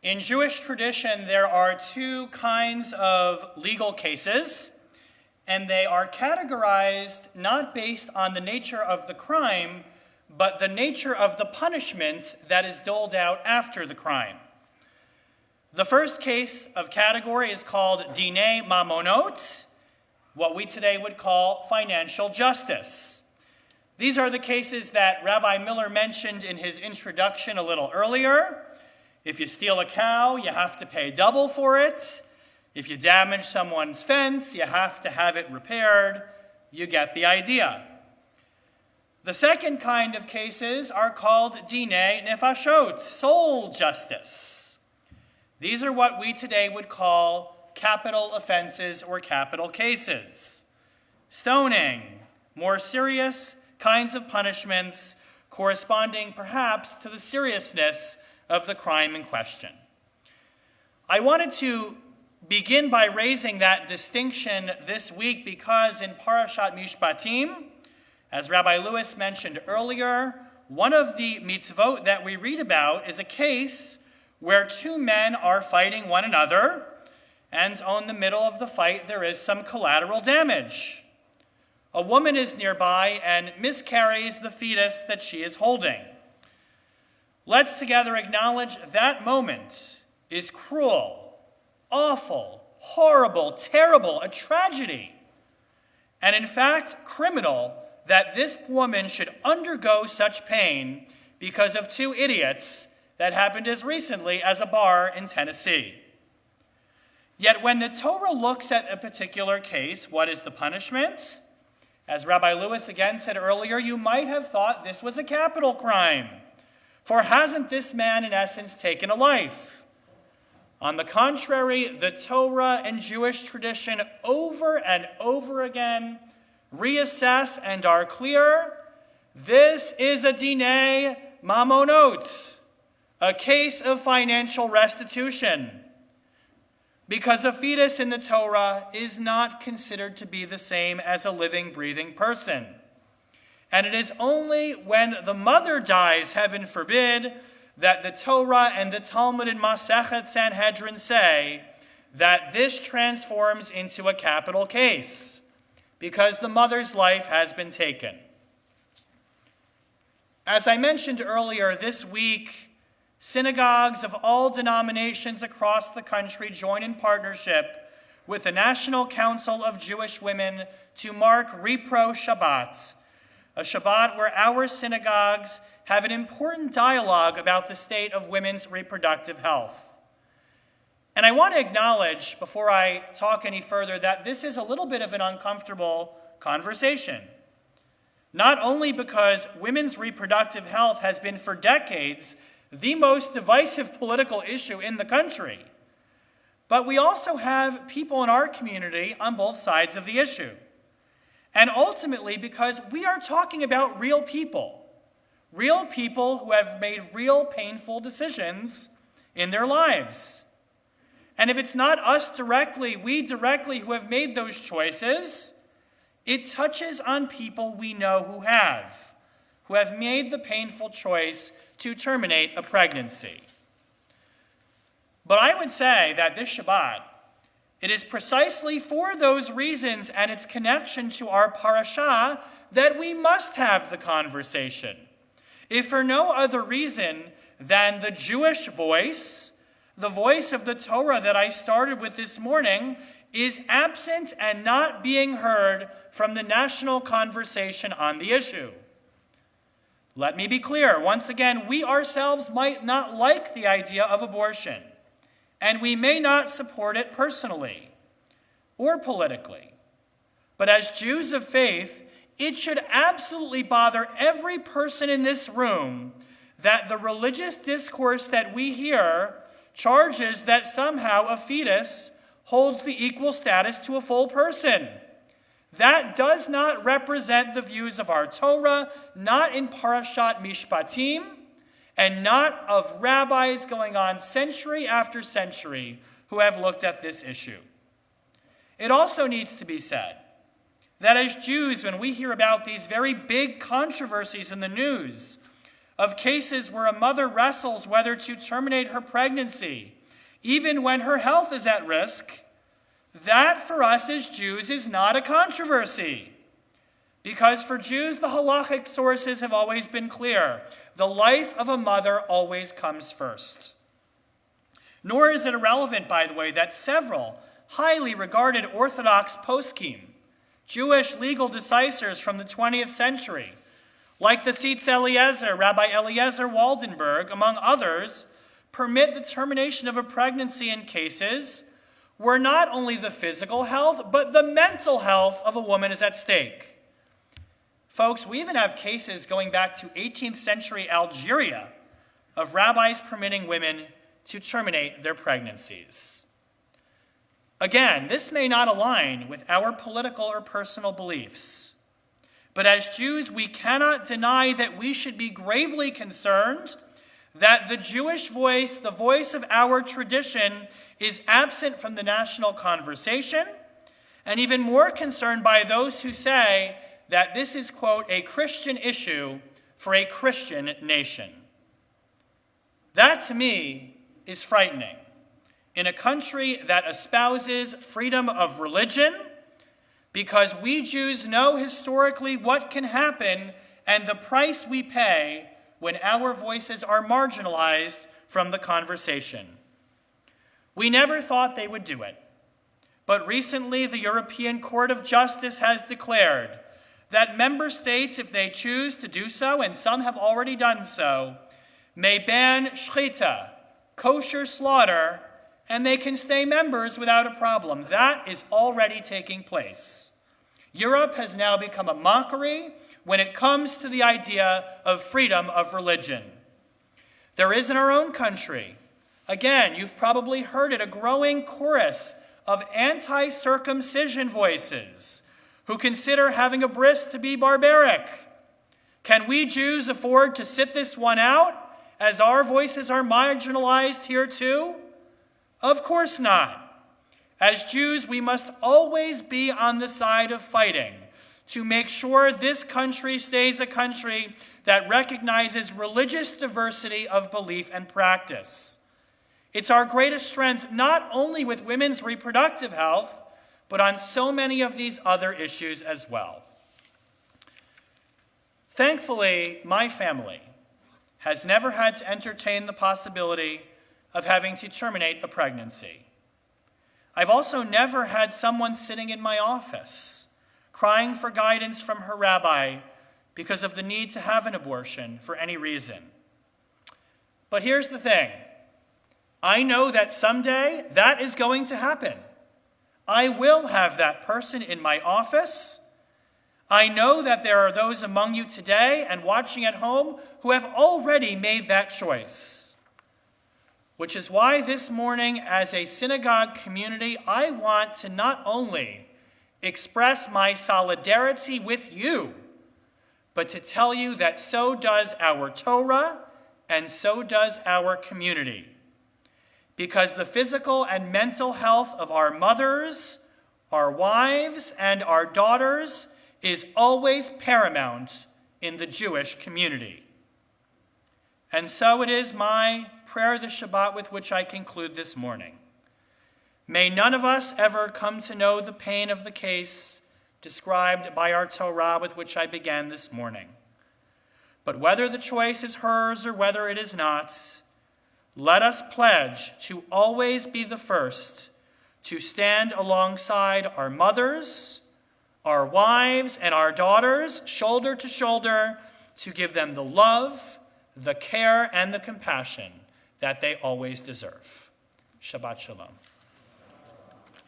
In Jewish tradition, there are two kinds of legal cases, and they are categorized not based on the nature of the crime, but the nature of the punishment that is doled out after the crime. The first case of category is called Dinei Mamonot, what we today would call financial justice. These are the cases that Rabbi Miller mentioned in his introduction a little earlier. If you steal a cow, you have to pay double for it. If you damage someone's fence, you have to have it repaired. You get the idea. The second kind of cases are called Dinei Nefashot, soul justice. These are what we today would call capital offenses or capital cases. Stoning, more serious kinds of punishments corresponding perhaps to the seriousness of the crime in question. I wanted to begin by raising that distinction this week because in Parashat Mishpatim, as Rabbi Lewis mentioned earlier, one of the mitzvot that we read about is a case where two men are fighting one another, and in the middle of the fight there is some collateral damage. A woman is nearby and miscarries the fetus that she is holding. Let's together acknowledge that moment is cruel, awful, horrible, terrible, a tragedy, and in fact criminal that this woman should undergo such pain because of two idiots that happened as recently as a bar in Tennessee. Yet when the Torah looks at a particular case, what is the punishment? As Rabbi Lewis again said earlier, you might have thought this was a capital crime. For hasn't this man in essence taken a life? On the contrary, the Torah and Jewish tradition over and over again reassess and are clear. This is a Dinei Mamonot, a case of financial restitution, because a fetus in the Torah is not considered to be the same as a living, breathing person. And it is only when the mother dies, heaven forbid, that the Torah and the Talmud in Masechet Sanhedrin say that this transforms into a capital case, because the mother's life has been taken. As I mentioned earlier, this week, synagogues of all denominations across the country join in partnership with the National Council of Jewish Women to mark Repro Shabbat, a Shabbat where our synagogues have an important dialogue about the state of women's reproductive health. And I want to acknowledge, before I talk any further, that this is a little bit of an uncomfortable conversation. Not only because women's reproductive health has been for decades the most divisive political issue in the country, but we also have people in our community on both sides of the issue. And ultimately because we are talking about real people who have made real painful decisions in their lives. And if it's not us directly, we directly who have made those choices, it touches on people we know who have made the painful choice to terminate a pregnancy. But I would say that this Shabbat, it is precisely for those reasons and its connection to our parasha that we must have the conversation. If for no other reason than the Jewish voice, the voice of the Torah that I started with this morning, is absent and not being heard from the national conversation on the issue. Let me be clear. Once again, we ourselves might not like the idea of abortion, and we may not support it personally or politically. But as Jews of faith, it should absolutely bother every person in this room that the religious discourse that we hear charges that somehow a fetus holds the equal status to a full person. That does not represent the views of our Torah, not in Parashat Mishpatim, and not of rabbis going on century after century who have looked at this issue. It also needs to be said that as Jews, when we hear about these very big controversies in the news, of cases where a mother wrestles whether to terminate her pregnancy, even when her health is at risk, that for us as Jews is not a controversy. Because for Jews, the halachic sources have always been clear. The life of a mother always comes first. Nor is it irrelevant, by the way, that several highly regarded Orthodox poskim, Jewish legal decisors from the 20th century, like the Tzitz Eliezer, Rabbi Eliezer Waldenberg, among others, permit the termination of a pregnancy in cases where not only the physical health, but the mental health of a woman is at stake. Folks, we even have cases going back to 18th century Algeria of rabbis permitting women to terminate their pregnancies. Again, this may not align with our political or personal beliefs, but as Jews, we cannot deny that we should be gravely concerned that the Jewish voice, the voice of our tradition, is absent from the national conversation, and even more concerned by those who say that this is, quote, a Christian issue for a Christian nation. That, to me, is frightening. In a country that espouses freedom of religion, because we Jews know historically what can happen and the price we pay when our voices are marginalized from the conversation. We never thought they would do it, but recently the European Court of Justice has declared that member states, if they choose to do so, and some have already done so, may ban shchita, kosher slaughter, and they can stay members without a problem. That is already taking place. Europe has now become a mockery when it comes to the idea of freedom of religion. There is in our own country, again, you've probably heard it, a growing chorus of anti-circumcision voices who consider having a bris to be barbaric. Can we Jews afford to sit this one out as our voices are marginalized here too? Of course not. As Jews, we must always be on the side of fighting to make sure this country stays a country that recognizes religious diversity of belief and practice. It's our greatest strength not only with women's reproductive health, but on so many of these other issues as well. Thankfully, my family has never had to entertain the possibility of having to terminate a pregnancy. I've also never had someone sitting in my office crying for guidance from her rabbi because of the need to have an abortion for any reason. But here's the thing. I know that someday that is going to happen. I will have that person in my office. I know that there are those among you today and watching at home who have already made that choice. Which is why this morning, as a synagogue community, I want to not only express my solidarity with you, but to tell you that so does our Torah and so does our community. Because the physical and mental health of our mothers, our wives, and our daughters is always paramount in the Jewish community. And so it is my prayer this Shabbat with which I conclude this morning. May none of us ever come to know the pain of the case described by our Torah with which I began this morning. But whether the choice is hers or whether it is not, let us pledge to always be the first to stand alongside our mothers, our wives, and our daughters, shoulder to shoulder, to give them the love, the care, and the compassion that they always deserve. Shabbat Shalom.